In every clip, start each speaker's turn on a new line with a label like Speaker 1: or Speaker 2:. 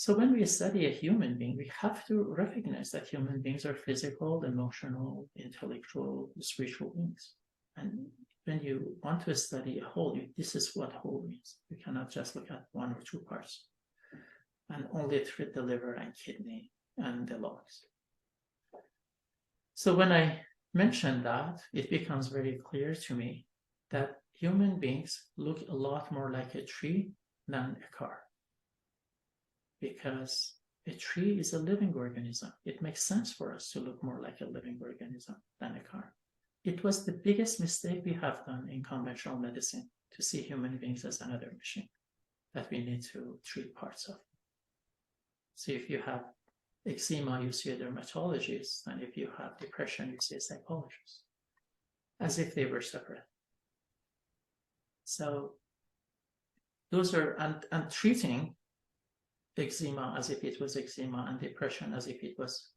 Speaker 1: So when we study a human being, we have to recognize that human beings are physical, emotional, intellectual, spiritual beings. And when you want to study a whole, this is what whole means. You cannot just look at one or two parts and only treat the liver and kidney and the lungs. So when I mention that, it becomes very clear to me that human beings look a lot more like a tree than a car. Because a tree is a living organism. It makes sense for us to look more like a living organism than a car. It was the biggest mistake we have done in conventional medicine, to see human beings as another machine that we need to treat parts of. So if you have eczema, you see a dermatologist, and if you have depression, you see a psychologist, as if they were separate. So those are, and treating eczema as if it was eczema and depression as if it was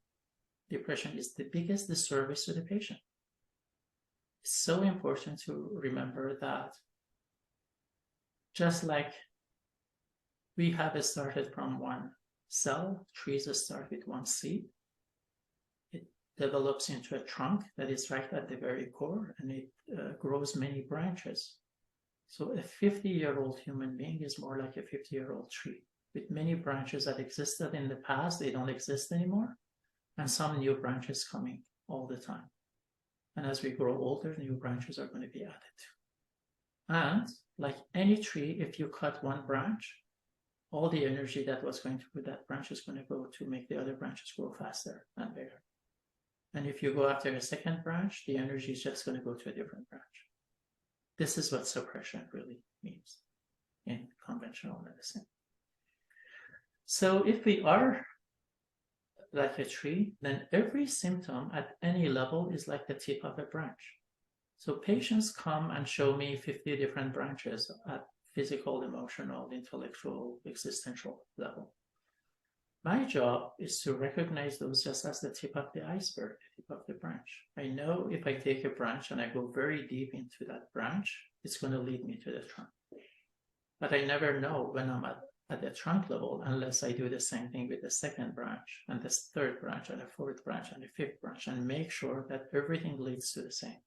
Speaker 1: depression is the biggest disservice to the patient. It's so important to remember that just like we have started from one cell, trees start with one seed. It develops into a trunk that is right at the very core, and it grows many branches. So a 50-year-old human being is more like a 50-year-old tree with many branches that existed in the past. They don't exist anymore, and some new branches coming all the time. And as we grow older, new branches are going to be added. And like any tree, if you cut one branch, all the energy that was going to that branch is going to go to make the other branches grow faster and bigger. And if you go after a second branch, the energy is just going to go to a different branch. This is what suppression really means in conventional medicine. So if we are like a tree, then every symptom at any level is like the tip of a branch. So patients come and show me 50 different branches at physical, emotional, intellectual, existential level. My job is to recognize those just as the tip of the iceberg, the tip of the branch. I know if I take a branch and I go very deep into that branch, it's going to lead me to the trunk. But I never know when I'm at the trunk level unless I do the same thing with the second branch and the third branch and the fourth branch and the fifth branch and make sure that everything leads to the same.